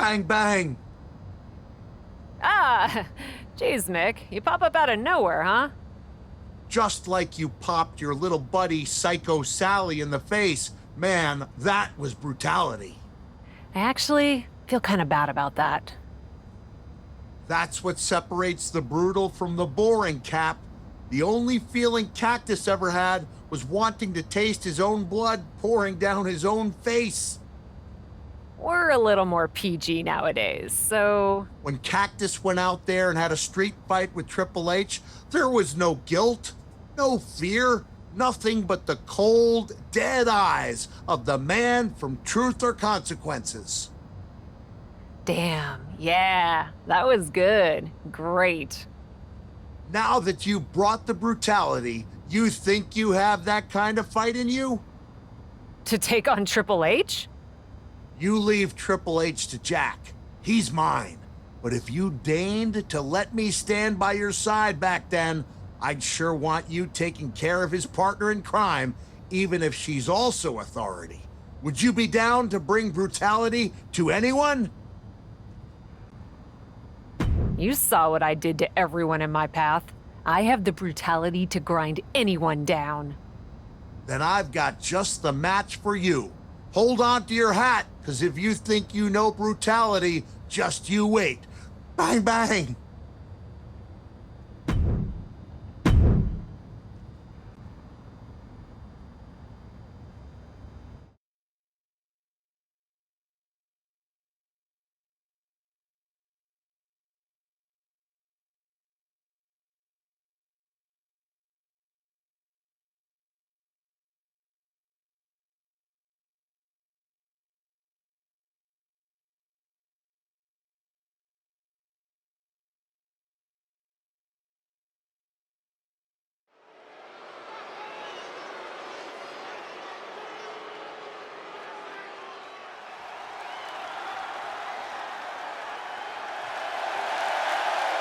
Bang, bang. Ah, geez, Mick, you pop up out of nowhere, huh? Just like you popped your little buddy Psycho Sally in the face. Man, that was brutality. I actually feel kind of bad about that. That's what separates the brutal from the boring, Cap. The only feeling Cactus ever had was wanting to taste his own blood pouring down his own face. We're a little more PG nowadays, so... When Cactus went out there and had a street fight with Triple H, there was no guilt, no fear, nothing but the cold, dead eyes of the man from Truth or Consequences. Damn, yeah, that was good. Great. Now that you brought the brutality, you think you have that kind of fight in you? To take on Triple H? You leave Triple H to Jack. He's mine. But if you deigned to let me stand by your side back then, I'd sure want you taking care of his partner in crime, even if she's also authority. Would you be down to bring brutality to anyone? You saw what I did to everyone in my path. I have the brutality to grind anyone down. Then I've got just the match for you. Hold on to your hat, because if you think you know brutality, just you wait. Bang, bang.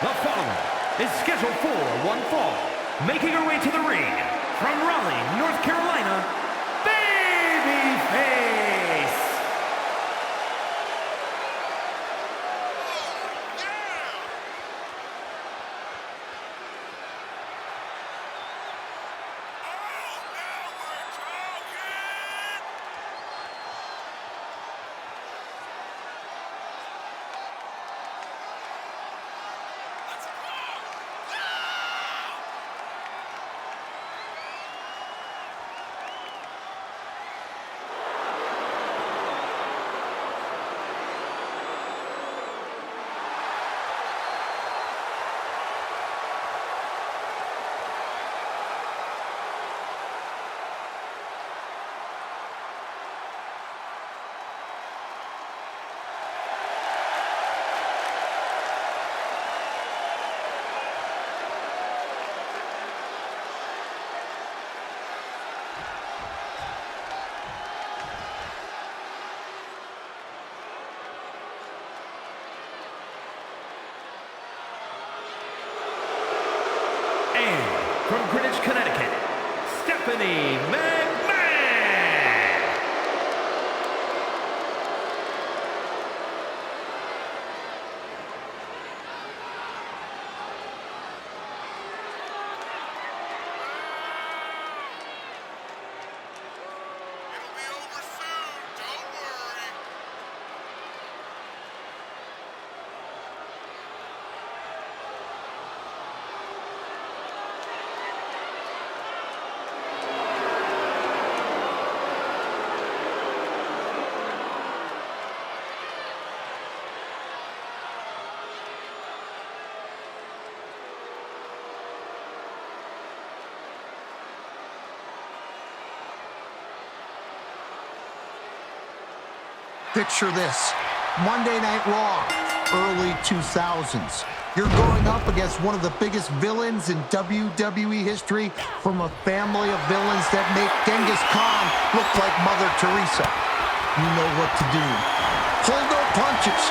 The following is scheduled for one fall, making her way to the ring from Raleigh, North Carolina, Babyface! From Greenwich, Connecticut, Stephanie McMahon! It'll be over soon, don't worry. Picture this. Monday Night Raw, early 2000s. You're going up against one of the biggest villains in WWE history from a family of villains that make Genghis Khan look like Mother Teresa. You know what to do. Pull no punches,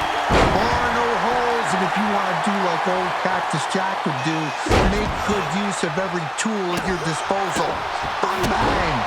bar no holes, and if you want to do like old Cactus Jack would do, make good use of every tool at your disposal. Bang, bang.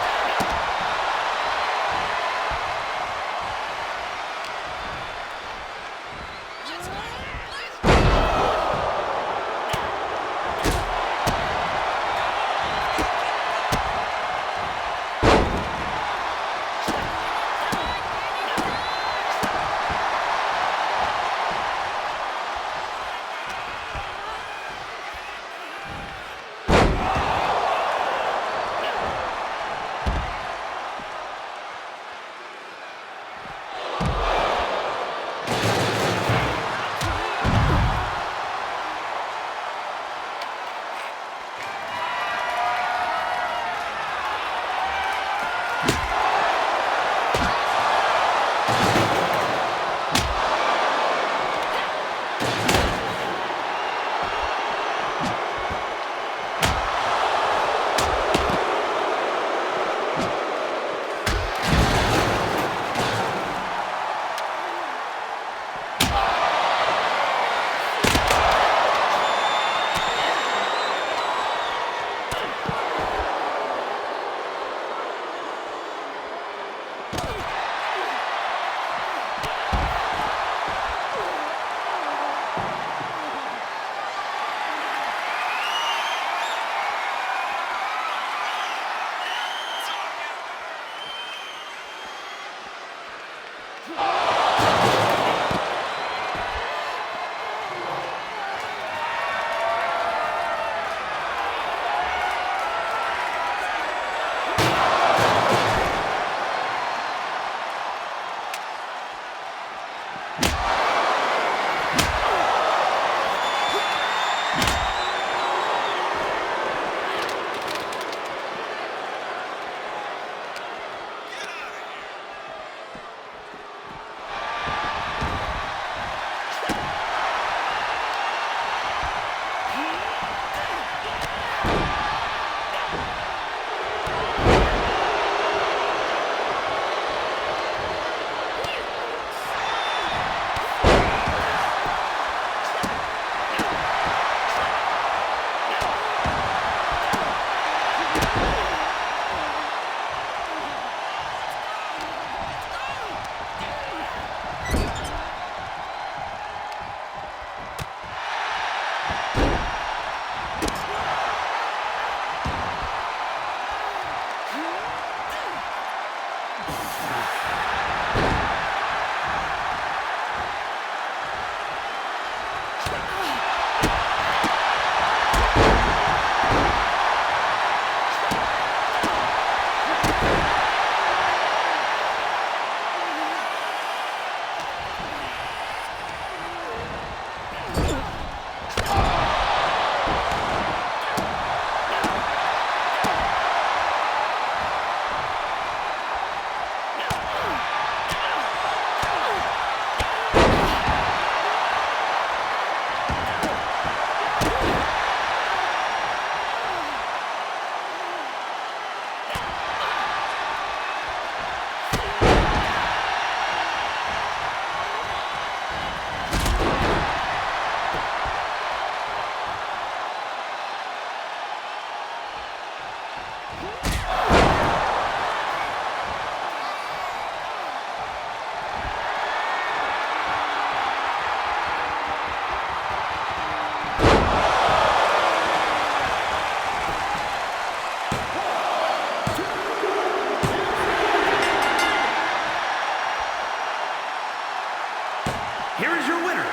Here is your winner,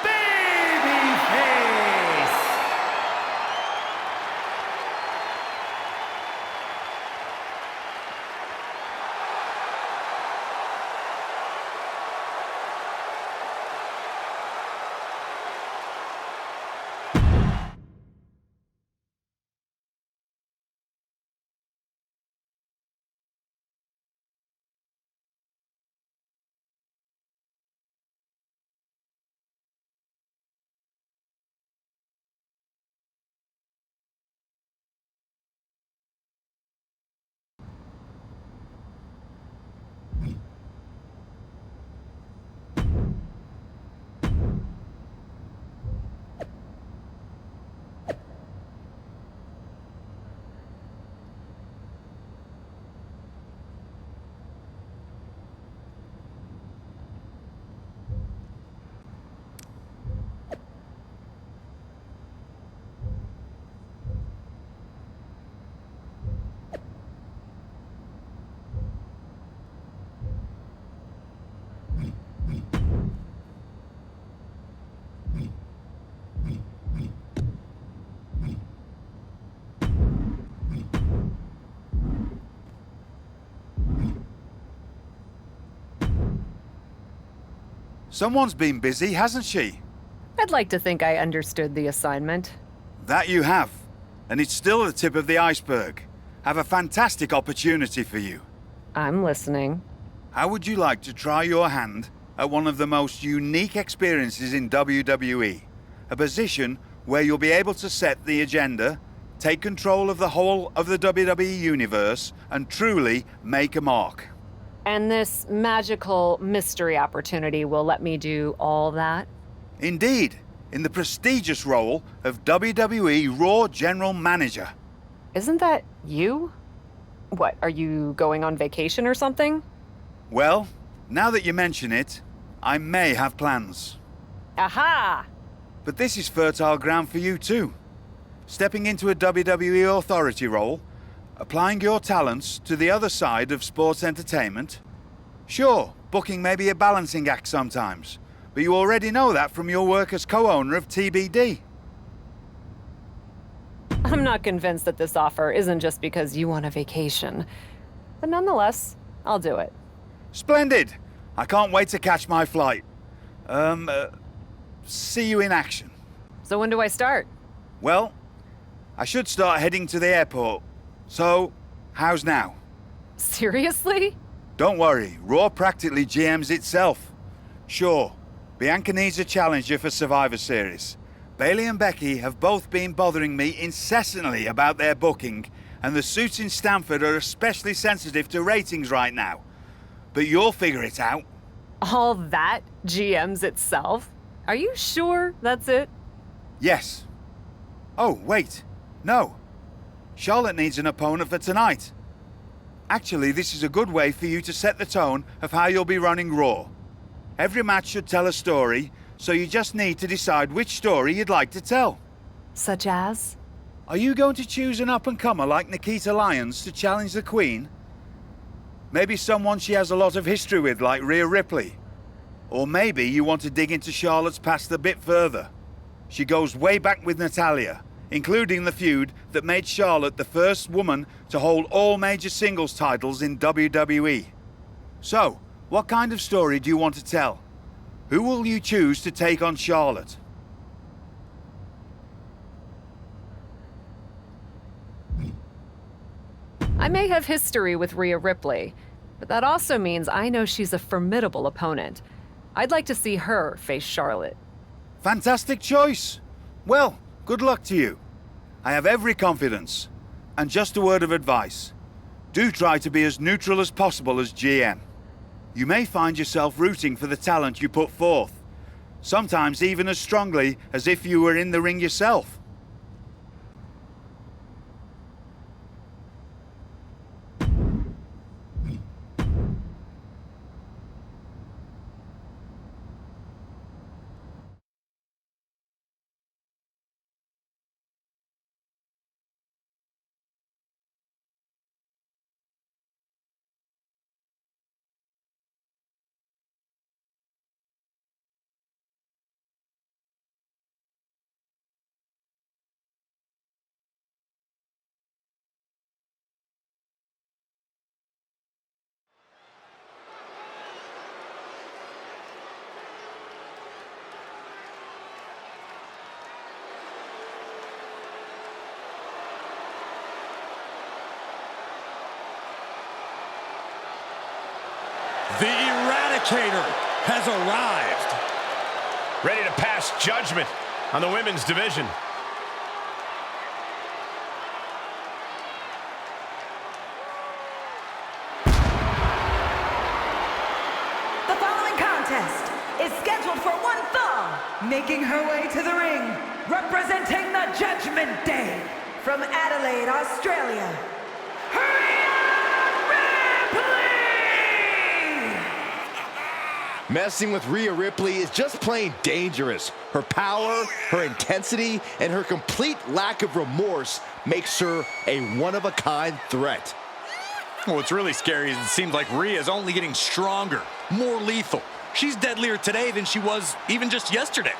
Babyface! Someone's been busy, hasn't she? I'd like to think I understood the assignment. That you have. And it's still the tip of the iceberg. Have a fantastic opportunity for you. I'm listening. How would you like to try your hand at one of the most unique experiences in WWE? A position where you'll be able to set the agenda, take control of the whole of the WWE universe, and truly make a mark. And this magical mystery opportunity will let me do all that? Indeed, in the prestigious role of WWE Raw General Manager. Isn't that you? What, are you going on vacation or something? Well, now that you mention it, I may have plans. Aha! But this is fertile ground for you too. Stepping into a WWE authority role, applying your talents to the other side of sports entertainment, Sure, booking may be a balancing act sometimes, but you already know that from your work as co-owner of TBD. I'm not convinced that this offer isn't just because you want a vacation. But nonetheless, I'll do it. Splendid! I can't wait to catch my flight. See you in action. So when do I start? Well, I should start heading to the airport. So, how's now? Seriously? Don't worry, Raw practically GMs itself. Sure, Bianca needs a challenger for Survivor Series. Bailey and Becky have both been bothering me incessantly about their booking, and the suits in Stamford are especially sensitive to ratings right now. But you'll figure it out. All that GMs itself? Are you sure that's it? Yes. Oh, wait. No. Charlotte needs an opponent for tonight. Actually, this is a good way for you to set the tone of how you'll be running Raw. Every match should tell a story, so you just need to decide which story you'd like to tell. Such as? Are you going to choose an up-and-comer like Nikita Lyons to challenge the Queen? Maybe someone she has a lot of history with like Rhea Ripley? Or maybe you want to dig into Charlotte's past a bit further. She goes way back with Natalya, including the feud that made Charlotte the first woman to hold all major singles titles in WWE. So, what kind of story do you want to tell? Who will you choose to take on Charlotte? I may have history with Rhea Ripley, but that also means I know she's a formidable opponent. I'd like to see her face Charlotte. Fantastic choice. Well, good luck to you. I have every confidence. And just a word of advice. Do try to be as neutral as possible as GM. You may find yourself rooting for the talent you put forth. Sometimes even as strongly as if you were in the ring yourself. The Eradicator has arrived. Ready to pass judgment on the women's division. The following contest is scheduled for one fall, making her way to the ring, representing the Judgment Day, from Adelaide, Australia, Messing with Rhea Ripley is just plain dangerous. Her power, her intensity, and her complete lack of remorse makes her a one-of-a-kind threat. What's really scary is it seems like Rhea is only getting stronger, more lethal. She's deadlier today than she was even just yesterday.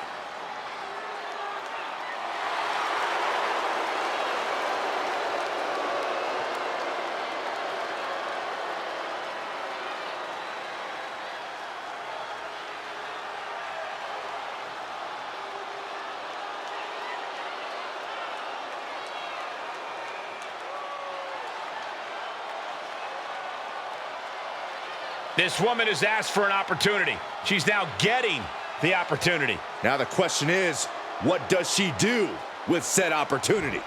This woman has asked for an opportunity. She's now getting the opportunity. Now the question is, what does she do with said opportunity?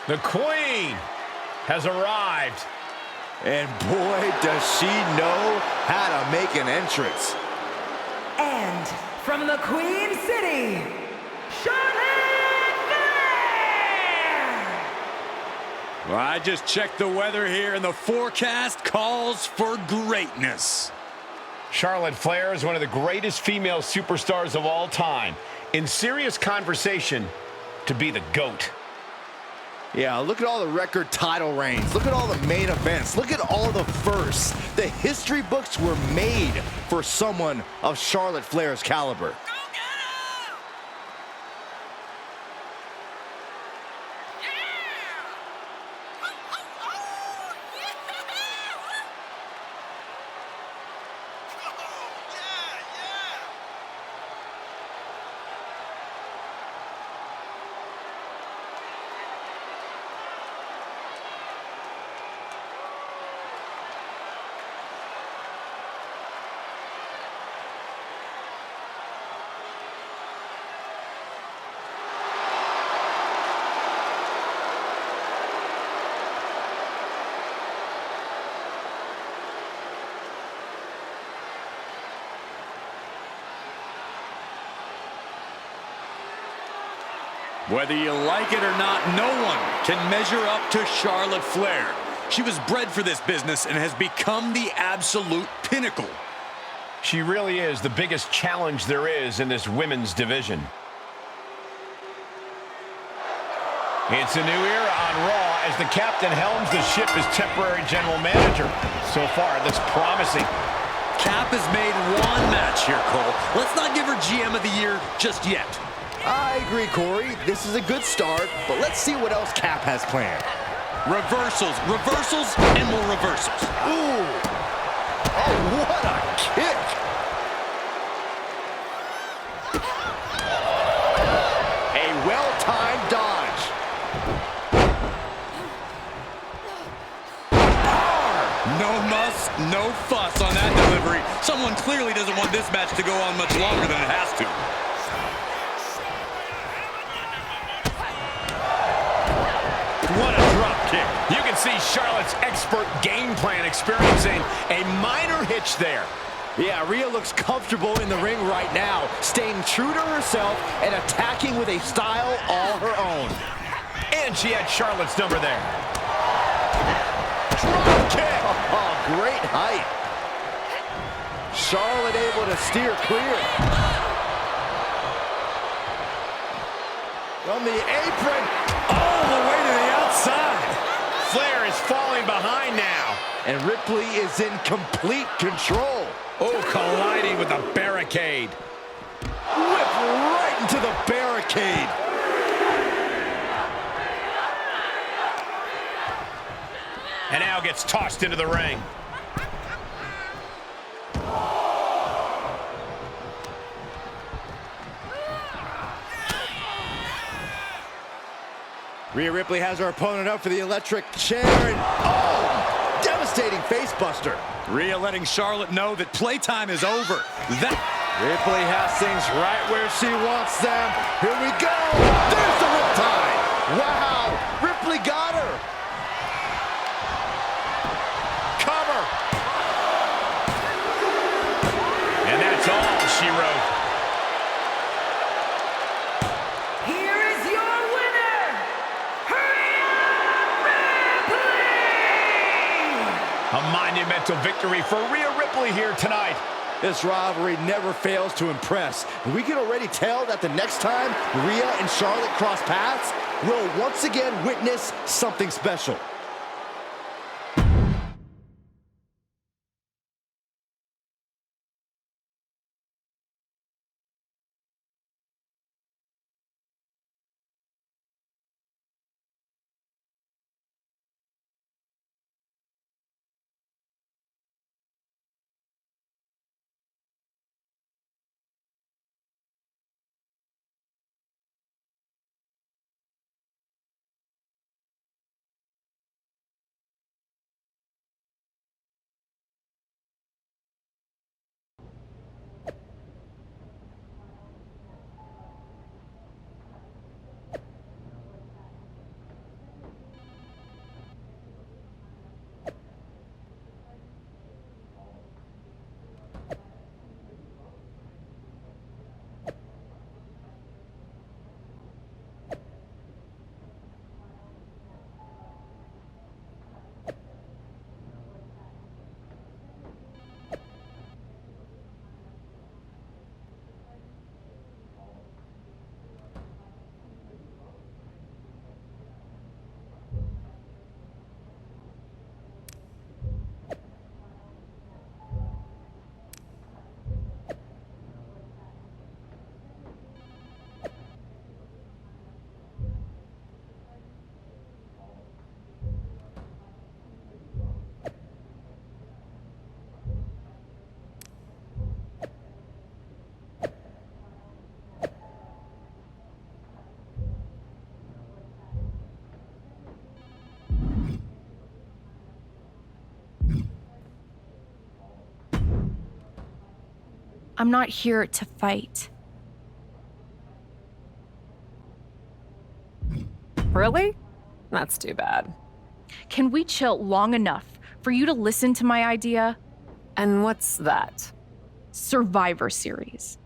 The Queen has arrived. And boy, does she know how to make an entrance. and from the Queen City, Charlotte Flair! Well, I just checked the weather here, and the forecast calls for greatness. Charlotte Flair is one of the greatest female superstars of all time. in serious conversation to be the GOAT. Yeah, look at all the record title reigns. Look at all the main events. Look at all the firsts. The history books were made for someone of Charlotte Flair's caliber. Whether you like it or not, no one can measure up to Charlotte Flair. She was bred for this business and has become the absolute pinnacle. She really is the biggest challenge there is in this women's division. It's a new era on Raw as the captain helms the ship as temporary general manager. So far, that's promising. Cap has made one match here, Cole. Let's not give her GM of the Year just yet. I agree, Corey. This is a good start, but let's see what else Cap has planned. Reversals, reversals, and more reversals. Ooh! Oh, what a kick! A well-timed dodge. No muss, no fuss on that delivery. Someone clearly doesn't want this match to go on much longer than it has to. What a drop kick. You can see Charlotte's expert game plan experiencing a minor hitch there. Yeah, Rhea looks comfortable in the ring right now, staying true to herself and attacking with a style all her own. And she had Charlotte's number there. Drop kick! Oh, great height. Charlotte able to steer clear. From the apron, all the way to the outside. Flair is falling behind now. And Ripley is in complete control. Oh, colliding with the barricade. Whip right into the barricade. And now gets tossed into the ring. Rhea Ripley has her opponent up for the electric chair, and oh, devastating face buster. Rhea letting Charlotte know that playtime is over. Ripley has things right where she wants them. Here we go. There's the riptide. Wow, Ripley got her. Cover. And that's all she wrote. Here is your winner, Rhea Ripley! A monumental victory for Rhea Ripley here tonight. This rivalry never fails to impress. We can already tell that the next time Rhea and Charlotte cross paths, we'll once again witness something special. I'm not here to fight. Really? That's too bad. Can we chill long enough for you to listen to my idea? And what's that? Survivor Series.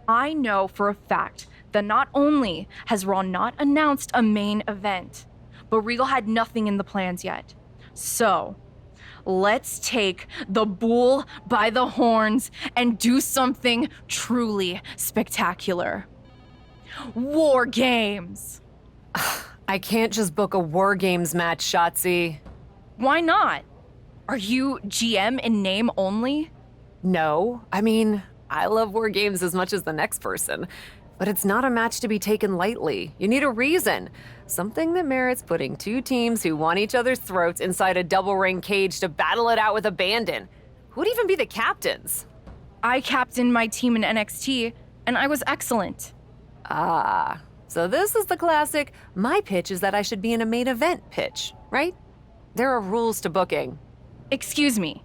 I know for a fact that not only has Raw not announced a main event, but Regal had nothing in the plans yet. So, let's take the bull by the horns and do something truly spectacular. War Games! I can't just book a War Games match, Shotzi. Why not? Are you GM in name only? No. I mean, I love War Games as much as the next person. But it's not a match to be taken lightly. You need a reason. Something that merits putting two teams who want each other's throats inside a double ring cage to battle it out with abandon. Who'd even be the captains? I captained my team in NXT, and I was excellent. Ah, so this is the classic, my pitch is that I should be in a main event pitch, right? There are rules to booking. Excuse me,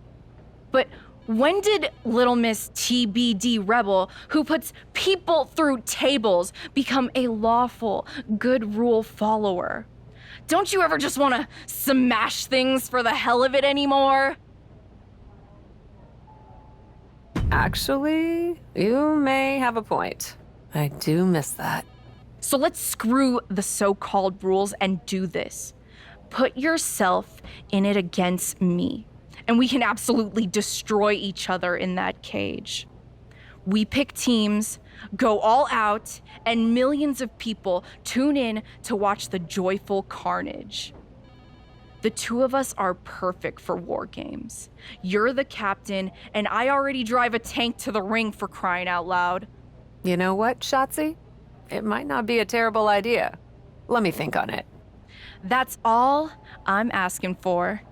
but when did Little Miss TBD Rebel, who puts people through tables, become a lawful, good rule follower? Don't you ever just want to smash things for the hell of it anymore? Actually, you may have a point. I do miss that. So let's screw the so-called rules and do this. Put yourself in it against me, and we can absolutely destroy each other in that cage. We pick teams, go all out, and millions of people tune in to watch the joyful carnage. The two of us are perfect for War Games. You're the captain, and I already drive a tank to the ring, for crying out loud. You know what, Shotzi? It might not be a terrible idea. Let me think on it. That's all I'm asking for.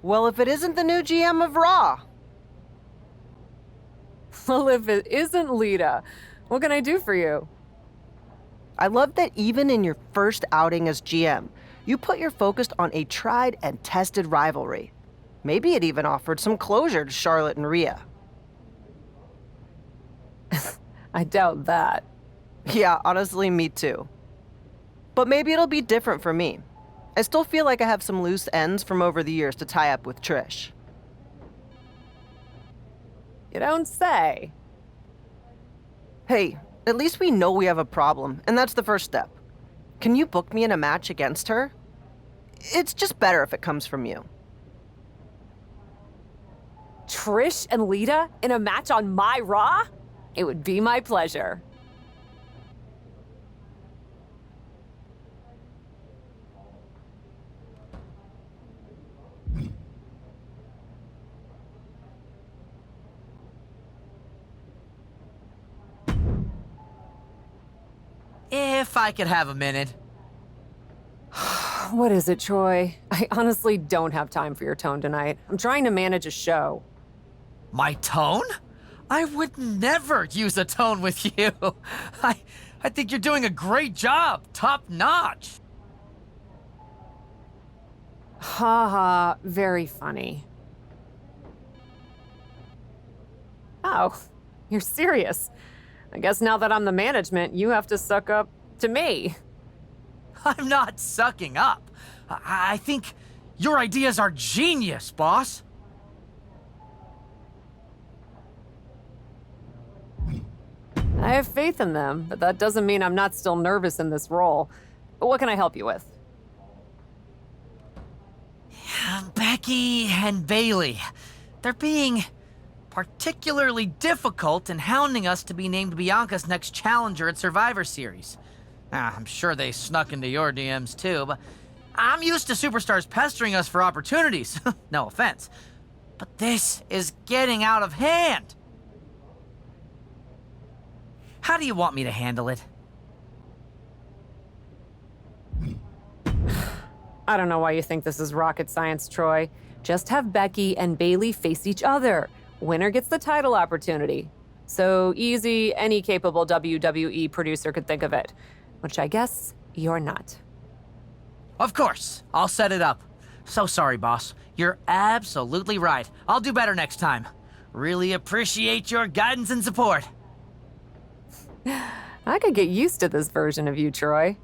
Well, if it isn't the new GM of Raw. Well, if it isn't Lita, what can I do for you? I love that even in your first outing as GM, you put your focus on a tried and tested rivalry. Maybe it even offered some closure to Charlotte and Rhea. I doubt that. Yeah, honestly, me too. But maybe it'll be different for me. I still feel like I have some loose ends from over the years to tie up with Trish. You don't say. Hey, at least we know we have a problem, and that's the first step. Can you book me in a match against her? It's just better if it comes from you. Trish and Lita in a match on my Raw? It would be my pleasure. If I could have a minute. What is it, Troy? I honestly don't have time for your tone tonight. I'm trying to manage a show. My tone? I would never use a tone with you. I think you're doing a great job. Top notch. Ha ha, very funny. Oh, you're serious. I guess now that I'm the management, you have to suck up to me. I'm not sucking up. I think your ideas are genius, boss. I have faith in them, but that doesn't mean I'm not still nervous in this role. But what can I help you with? Becky and Bailey. They're being particularly difficult in hounding us to be named Bianca's next challenger at Survivor Series. I'm sure they snuck into your DMs too, but I'm used to superstars pestering us for opportunities. No offense. But this is getting out of hand. How do you want me to handle it? I don't know why you think this is rocket science, Troy. Just have Becky and Bailey face each other. Winner gets the title opportunity. So easy, any capable WWE producer could think of it. which I guess you're not. Of course, I'll set it up. So sorry, boss. You're absolutely right. I'll do better next time. Really appreciate your guidance and support. I could get used to this version of you, Troy.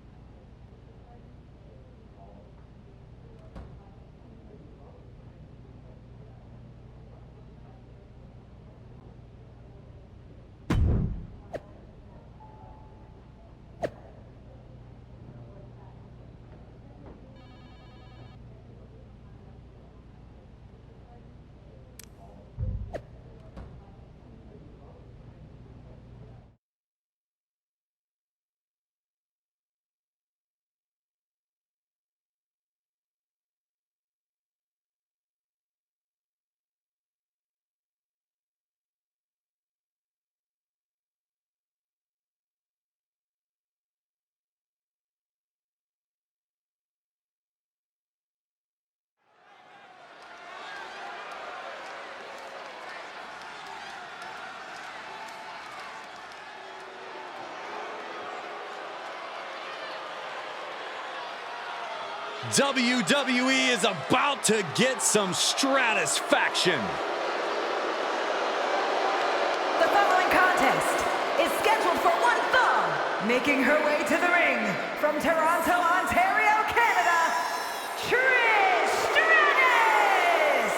WWE is about to get some stratisfaction. The following contest is scheduled for one fall. Making her way to the ring from Toronto, Ontario, Canada, Trish Stratus!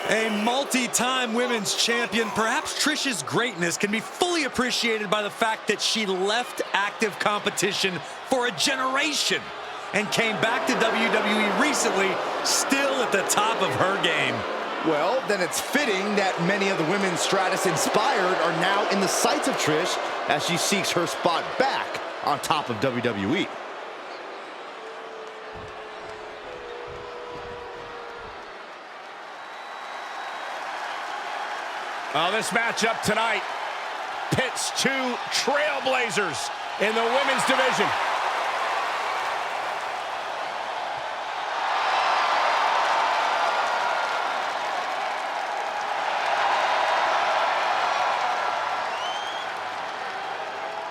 A multi-time women's champion, perhaps Trish's greatness can be fully appreciated by the fact that she left active competition for a generation and came back to WWE recently, still at the top of her game. Well, then it's fitting that many of the women Stratus inspired are now in the sights of Trish as she seeks her spot back on top of WWE. Well, this matchup tonight pits two trailblazers in the women's division.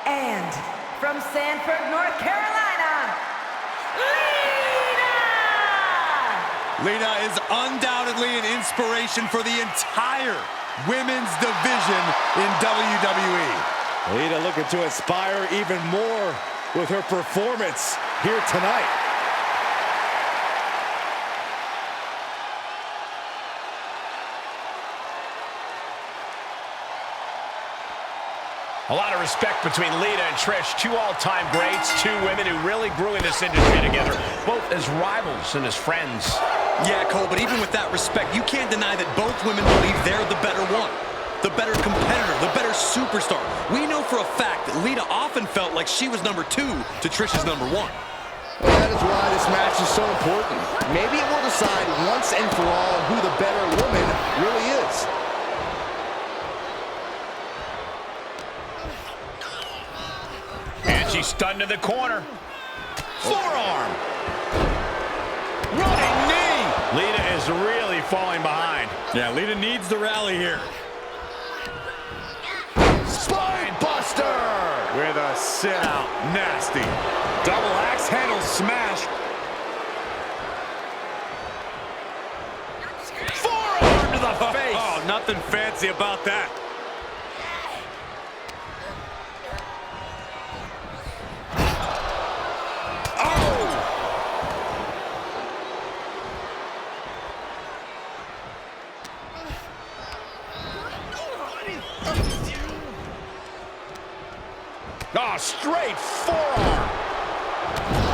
And from Sanford, North Carolina, Lita is undoubtedly an inspiration for the entire women's division in WWE. Lita looking to inspire even more with her performance here tonight. A lot of respect between Lita and Trish, two all-time greats, two women who really grew in this industry together, both as rivals and as friends. Yeah, Cole, but even with that respect, you can't deny that both women believe they're the better one, the better competitor, the better superstar. We know for a fact that Lita often felt like she was number two to Trish's number one. Well, that is why this match is so important. Maybe it will decide once and for all who the better woman really is. And she's stunned in the corner. Forearm. Running knee. Lita is really falling behind. Yeah, Lita needs the rally here. Spine buster! With a sit-out. Nasty. Double axe handle smash. Forearm to the face. Oh, nothing fancy about that. Oh, straight forearm.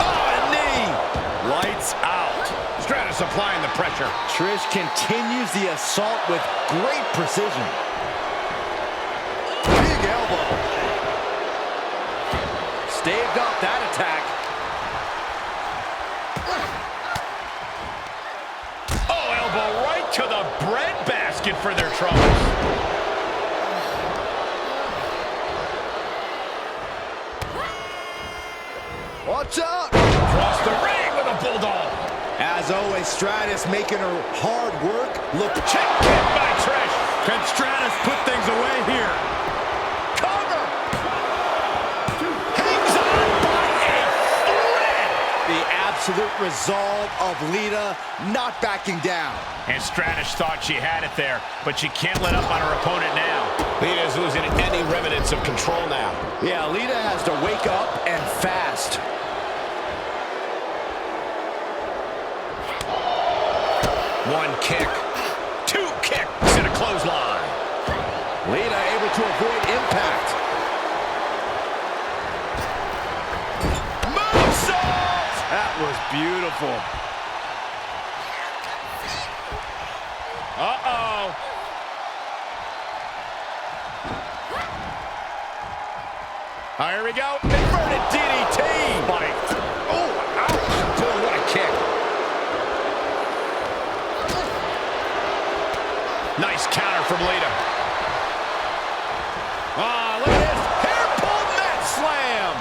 Oh, a knee. Lights out. Stratus applying the pressure. Trish continues the assault with great precision. Big elbow. Staved off that attack. Oh, elbow right to the breadbasket for their troubles. Watch out! Across the ring with a bulldog. As always, Stratus making her hard work look. Check kick by Trish. Can Stratus put things away here? Cover! Hangs on by absolute resolve of Lita not backing down. And Stratus thought she had it there, but she can't let up on her opponent now. Lita's losing any remnants of control now. Yeah, Lita has to wake up and fast. One kick, two kicks, and a clothesline. Lita able to avoid impact. Moonsault! That was beautiful. Uh-oh. Here we go. Inverted DDT. Spiked. Oh, ouch. Boy, what a kick. Nice counter from Lita. Ah, look at this. Hair pull mat slam.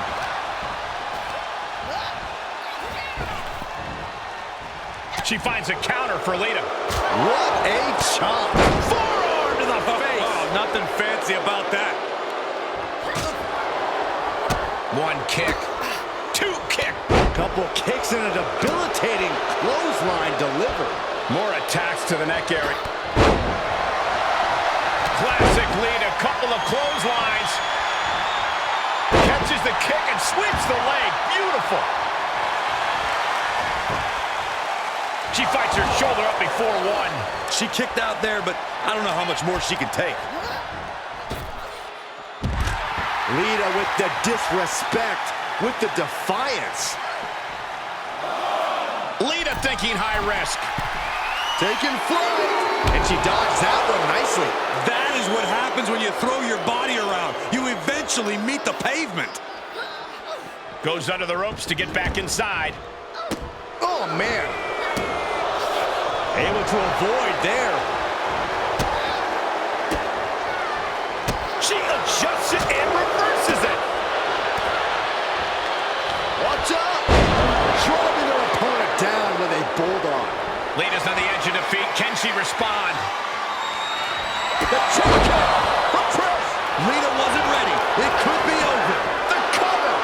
She finds a counter for Lita. What a chop. Forearm to the face. Oh, nothing fancy about that. One kick, two kick. Couple kicks and a debilitating clothesline delivered. More attacks to the neck area. Classic Lita, couple of clotheslines. Catches the kick and sweeps the leg. Beautiful. She fights her shoulder up before one. She kicked out there, but I don't know how much more she can take. Lita with the disrespect, with the defiance. Lita thinking high risk. Taking flight. And she dodged that one nicely. That is what happens when you throw your body around. You eventually meet the pavement. Goes under the ropes to get back inside. Oh, man. Able to avoid there. She adjusts it and reverses it. Watch out. Driving her opponent down with a bulldog. Lita's on the edge of defeat. Can she respond? The choke from Trish. Lita wasn't ready. It could be over. The cover.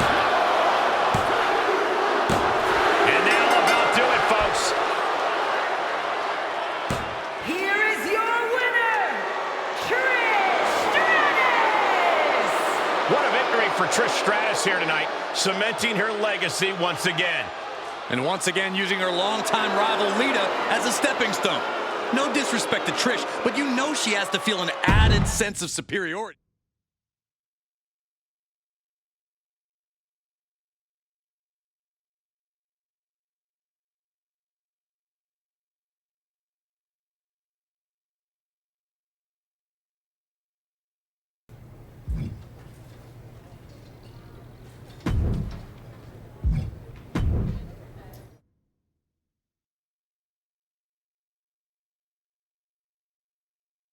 And that'll about do it, folks. Here is your winner, Trish Stratus! What a victory for Trish Stratus here tonight, cementing her legacy once again. And once again, using her longtime rival Lita as a stepping stone. No disrespect to Trish, but you know she has to feel an added sense of superiority.